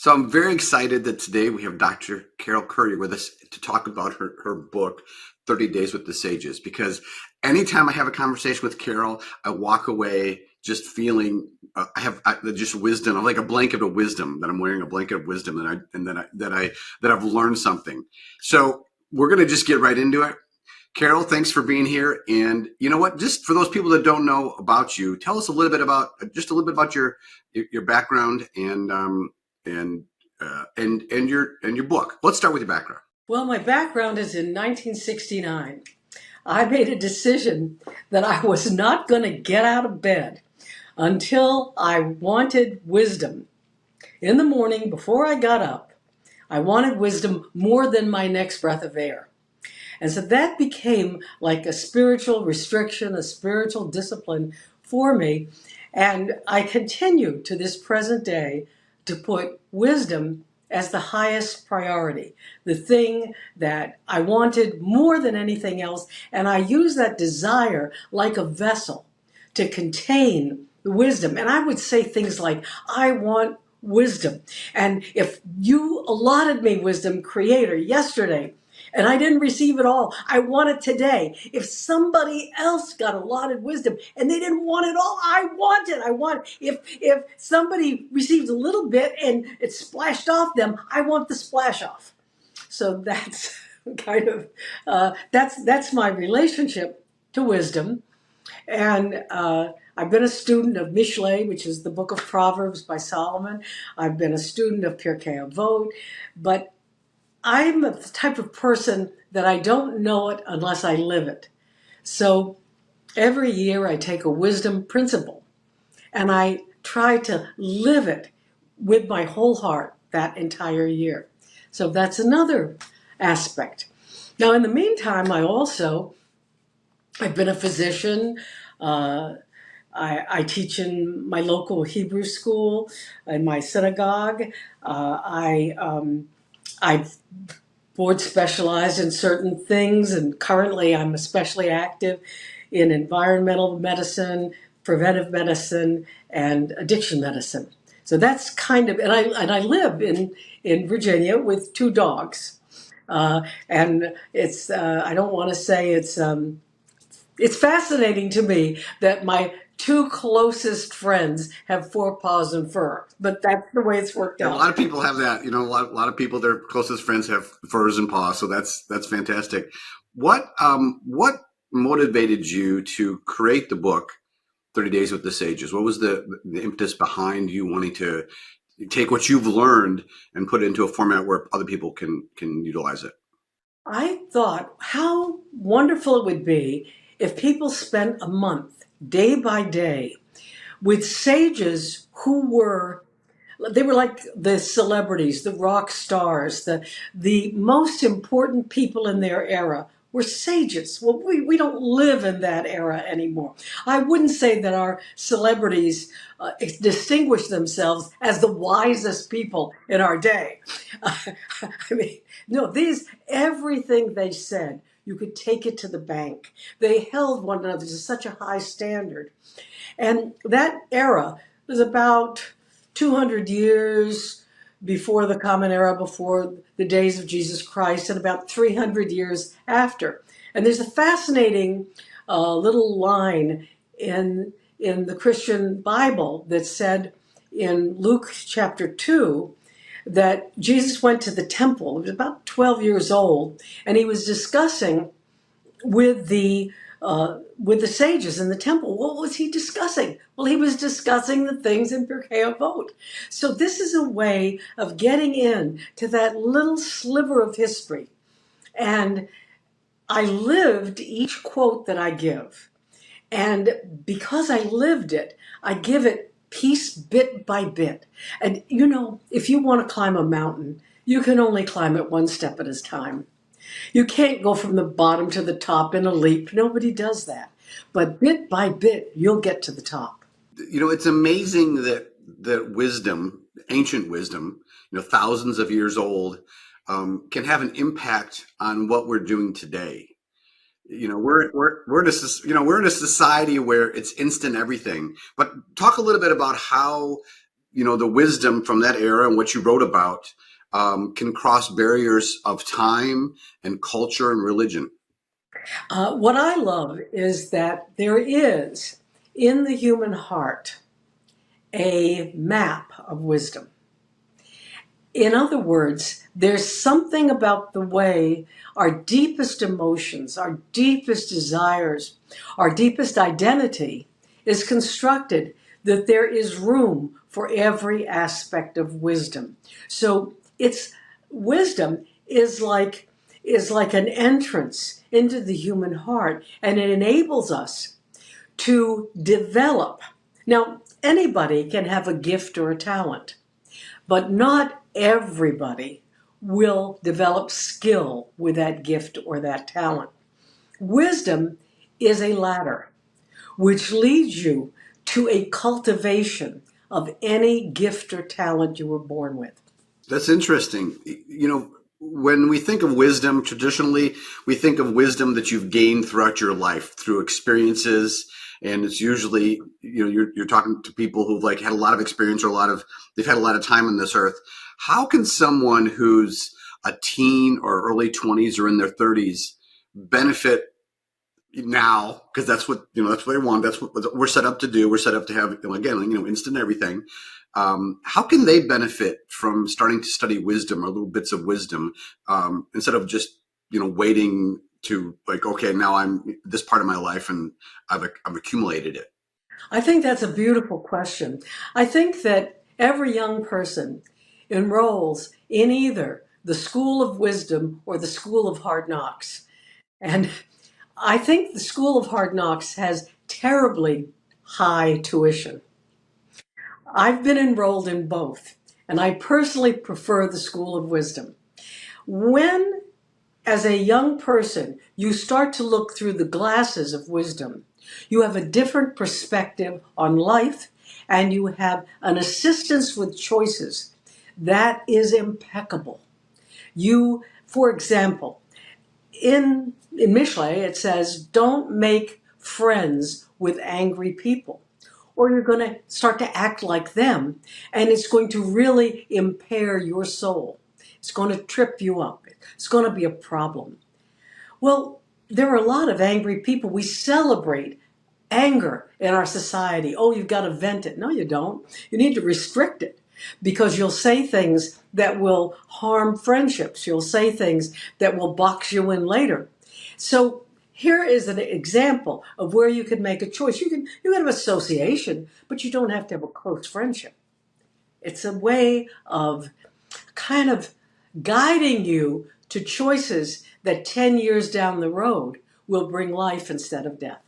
So I'm very excited that today we have Dr. Carol Currier with us to talk about her book, 30 Days with the Sages, because anytime I have a conversation with Carol, I walk away just feeling just wisdom. I'm like a blanket of wisdom, that I'm wearing a blanket of wisdom, that I've learned something. So we're going to just get right into it. Carol, thanks for being here. And you know what? Just for those people that don't know about you, tell us a little bit about your background and your book. Let's start with your background. Well, my background is in 1969. I made a decision that I was not going to get out of bed until I wanted wisdom. In the morning, before I got up, I wanted wisdom more than my next breath of air. And so that became like a spiritual restriction, a spiritual discipline for me. And I continue to this present day to put wisdom as the highest priority, the thing that I wanted more than anything else. And I use that desire like a vessel to contain the wisdom. And I would say things like, I want wisdom. And if you allotted me wisdom, Creator, yesterday, and I didn't receive it all, I want it today. If somebody else got allotted wisdom and they didn't want it all, I want it. I want it. If somebody received a little bit and it splashed off them, I want the splash off. So that's kind of that's my relationship to wisdom. And I've been a student of Mishay, which is the book of Proverbs by Solomon. I've been a student of Currier, but I'm the type of person that I don't know it unless I live it. So every year I take a wisdom principle and I try to live it with my whole heart that entire year. So that's another aspect. Now, in the meantime, I've been a physician. I teach in my local Hebrew school, in my synagogue. I've board specialized in certain things, and currently I'm especially active in environmental medicine, preventive medicine, and addiction medicine. So that's kind of, and I live in Virginia with two dogs, and it's I don't want to say it's fascinating to me that my two closest friends have four paws and fur, but that's the way it's worked out. A lot of people have that. You know, a lot of people, their closest friends have furs and paws, so that's fantastic. What motivated you to create the book 30 Days with the Sages? What was the impetus behind you wanting to take what you've learned and put it into a format where other people can utilize it? I thought how wonderful it would be if people spent a month, day by day, with sages they were like the celebrities, the rock stars, the most important people in their era were sages. Well, we don't live in that era anymore. I wouldn't say that our celebrities distinguish themselves as the wisest people in our day. I mean, no, everything they said, you could take it to the bank. They held one another to such a high standard. And that era was about 200 years before the Common Era, before the days of Jesus Christ, and about 300 years after. And there's a fascinating little line in the Christian Bible that said in Luke chapter 2 that Jesus went to the temple. He was about 12 years old, and he was discussing with the sages in the temple. What was he discussing? Well, he was discussing the things in Pirkei Avot. So this is a way of getting in to that little sliver of history. And I lived each quote that I give. And because I lived it, I give it piece bit by bit. And you know, if you want to climb a mountain, you can only climb it one step at a time. You can't go from the bottom to the top in a leap. Nobody does that. But bit by bit, you'll get to the top. You know, it's amazing that wisdom, ancient wisdom, you know, thousands of years old, can have an impact on what we're doing today. You know, we're in a society where it's instant everything. But talk a little bit about how the wisdom from that era and what you wrote about can cross barriers of time and culture and religion. What I love is that there is in the human heart a map of wisdom. In other words, there's something about the way our deepest emotions, our deepest desires, our deepest identity is constructed, that there is room for every aspect of wisdom. So it's wisdom is like an entrance into the human heart, and it enables us to develop. Now, anybody can have a gift or a talent, but not everybody will develop skill with that gift or that talent. Wisdom is a ladder which leads you to a cultivation of any gift or talent you were born with. That's interesting. When we think of wisdom, traditionally, we think of wisdom that you've gained throughout your life through experiences. And it's usually, you're talking to people who've like had a lot of experience or they've had a lot of time on this earth. How can someone who's a teen or early 20s or in their 30s benefit now? Because that's what they want. That's what we're set up to do. We're set up to have, again, instant everything. How can they benefit from starting to study wisdom or little bits of wisdom instead of just waiting to like, okay, now I'm this part of my life and I've accumulated it. I think that's a beautiful question. I think that every young person enrolls in either the School of Wisdom or the School of Hard Knocks. And I think the School of Hard Knocks has terribly high tuition. I've been enrolled in both, and I personally prefer the School of Wisdom. When, as a young person, you start to look through the glasses of wisdom, you have a different perspective on life, and you have an assistance with choices that is impeccable. For example, in Mishay, it says, don't make friends with angry people, or you're going to start to act like them, and it's going to really impair your soul. It's going to trip you up. It's going to be a problem. Well, there are a lot of angry people. We celebrate anger in our society. Oh, you've got to vent it. No, you don't. You need to restrict it, because you'll say things that will harm friendships. You'll say things that will box you in later. So here is an example of where you can make a choice. You can have association, but you don't have to have a close friendship. It's a way of kind of guiding you to choices that 10 years down the road will bring life instead of death.